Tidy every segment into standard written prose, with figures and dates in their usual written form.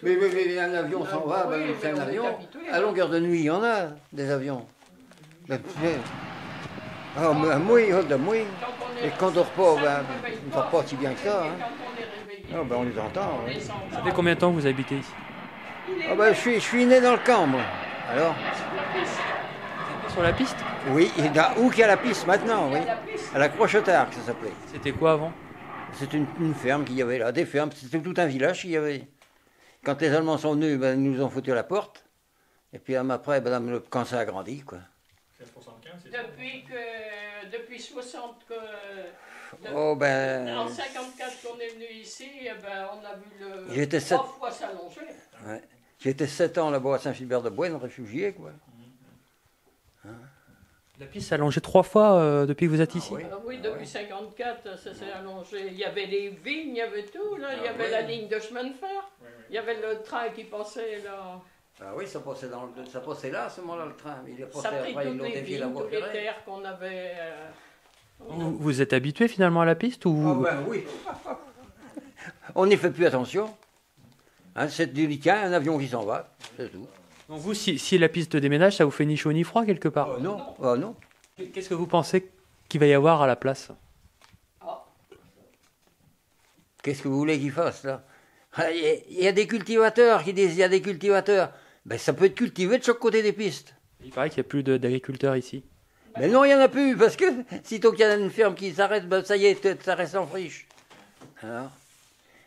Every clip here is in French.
Mais un avion s'en va, oui, c'est un on est avion. habitué, À hein. longueur de nuit, il y en a des avions. Ah, mais oui, de oui. Quand on est- Et quand on dort pas, ça ben, nous réveille on ne pas, dort pas si bien que ça. mais Hein. quand on est réveillé, Ah, ben, on les entend. on Oui. les entend. Ça fait combien de temps que vous habitez ici? Ah, ben, je suis né dans le camp, moi. Alors, Sur la piste? oui, où qu'il y a la piste maintenant, oui. À la Croix-Chetard, que ça s'appelait. C'était quoi avant? C'est une ferme qu'il y avait là, des fermes. C'était tout un village qu'il y avait. Quand les Allemands sont venus, ben, ils nous ont foutu à la porte. Et puis après, ben, le camp s'est agrandi, quoi. Depuis 60 que... Oh, ben... En 54 qu'on est venu ici, eh ben, on a vu le J'étais 3 fois s'allonger. Ouais. J'ai été 7 ans là-bas à Saint-Philbert-de-Boëne, réfugié, quoi. La piste s'est allongée 3 fois depuis que vous êtes ici? oui. Oui, depuis 54, ça s'est allongé. Il y avait les vignes, il y avait tout, là. Il y avait oui. la ligne de chemin de fer. Il y avait le train qui passait là. Ah oui, ça passait là, à ce moment-là, le train. Il est passé Ça a pris après, ils toutes l'ont les dévié la vignes, voie toutes les ferrée. terres qu'on avait. Vous êtes habitué finalement à la piste ou Ah ben oui. On n'y fait plus attention. Hein, c'est délicat, un avion qui s'en va, c'est tout. Donc vous, si la piste déménage, ça vous fait ni chaud ni froid quelque part? Non, ah non. Qu'est-ce que vous pensez qu'il va y avoir à la place? Qu'est-ce que vous voulez qu'ils fassent, là? Il y a des cultivateurs qui disent, il y a des cultivateurs. Ben ça peut être cultivé de chaque côté des pistes. Il paraît qu'il n'y a plus d'agriculteurs ici. Mais non, il n'y en a plus, parce que sitôt qu'il y a une ferme qui s'arrête, ben ça y est, ça reste en friche. Alors,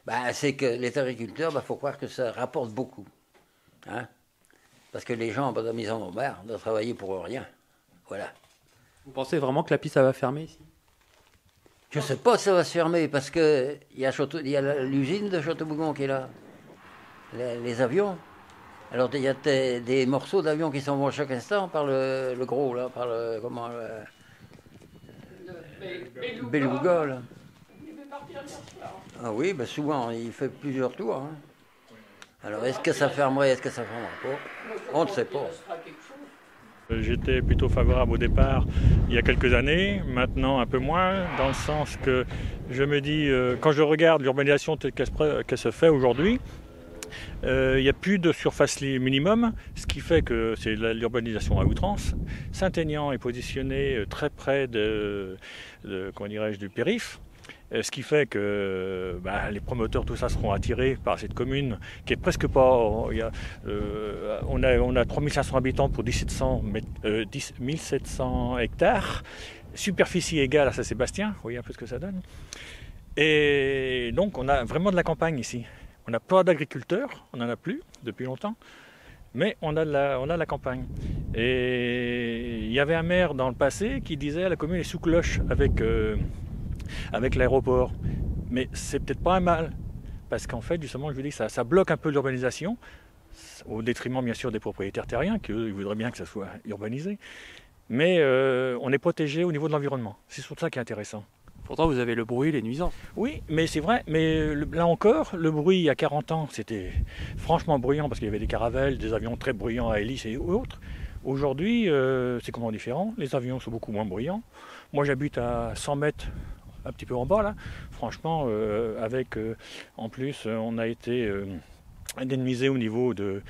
ben, c'est que les agriculteurs, il faut croire que ça rapporte beaucoup. Hein? Parce que les gens, ben, ils en ont marre de travailler pour rien. Voilà. Vous pensez vraiment que la piste ça va fermer ici? Je ne sais pas si ça va se fermer, parce qu'il y a l'usine de Châteaubougon qui est là. Les avions. Alors, il y a des morceaux d'avions qui s'en vont chaque instant par le gros, là, par le... Comment... Le Beluga, là. Il veut partir hier soir. Ah oui, ben souvent, il fait plusieurs tours. Hein. Alors, est-ce que ça fermerait, est-ce que ça fermerait pas? On ne sait pas. J'étais plutôt favorable au départ il y a quelques années, maintenant un peu moins, dans le sens que je me dis, quand je regarde l'urbanisation telle qu'elle se fait aujourd'hui, il n'y a plus de surface minimum, ce qui fait que c'est l'urbanisation à outrance. Saint-Aignan est positionné très près comment dirais-je, du périph'. Ce qui fait que les promoteurs, tout ça, seront attirés par cette commune qui est presque pas... on a 3500 habitants pour 1700 hectares, superficie égale à Saint-Sébastien, vous voyez un peu ce que ça donne. Et donc on a vraiment de la campagne ici. On n'a pas d'agriculteurs, on n'en a plus depuis longtemps, mais on a de la campagne. Et il y avait un maire dans le passé qui disait la commune est sous cloche avec l'aéroport. Mais c'est peut-être pas un mal, parce qu'en fait, justement, je vous dis que ça bloque un peu l'urbanisation, au détriment bien sûr des propriétaires terriens, qui eux, ils voudraient bien que ça soit urbanisé. Mais on est protégé au niveau de l'environnement. C'est surtout ça qui est intéressant. Pourtant, vous avez le bruit, les nuisances. Oui, mais c'est vrai, mais là encore, le bruit il y a 40 ans, c'était franchement bruyant, parce qu'il y avait des caravelles, des avions très bruyants à hélice et autres. Aujourd'hui, c'est complètement différent, les avions sont beaucoup moins bruyants. Moi, j'habite à 100 mètres, un petit peu en bas là. Franchement, en plus, on a été indemnisé au niveau de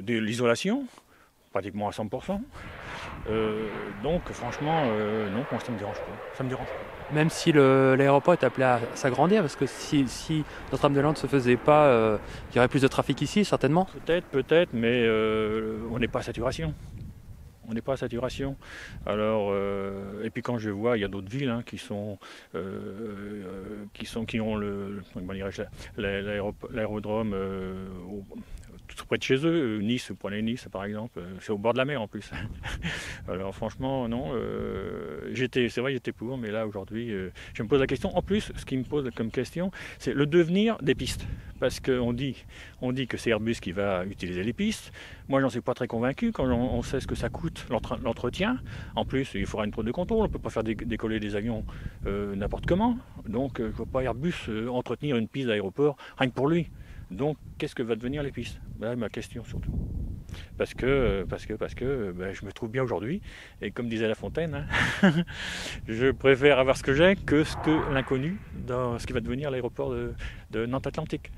l'isolation, pratiquement à 100%. Donc franchement, non, ça me dérange pas. Ça me dérange pas. Même si l'aéroport est appelé à s'agrandir, parce que si Notre-Dame-des-Landes ne se faisait pas, il y aurait plus de trafic ici, certainement. Peut-être, mais on n'est pas à saturation. On n'est pas à saturation. Alors, et puis quand je vois, il y a d'autres villes qui ont l'aérodrome tout près de chez eux. Nice, vous prenez Nice par exemple, c'est au bord de la mer en plus. Alors franchement, non, c'est vrai, j'étais pour, mais là aujourd'hui, je me pose la question. En plus, ce qui me pose comme question, c'est le devenir des pistes. Parce qu'on dit que c'est Airbus qui va utiliser les pistes. Moi, j'en suis pas très convaincu quand on sait ce que ça coûte, l'entretien. En plus, il faudra une tour de contrôle. On ne peut pas faire décoller des avions n'importe comment. Donc, je ne vois pas Airbus entretenir une piste d'aéroport rien que pour lui. Donc, qu'est-ce que va devenir les pistes? Voilà ma question surtout. Parce que je me trouve bien aujourd'hui. Et comme disait La Fontaine, je préfère avoir ce que j'ai que l'inconnu dans ce qui va devenir l'aéroport de Nantes Atlantique.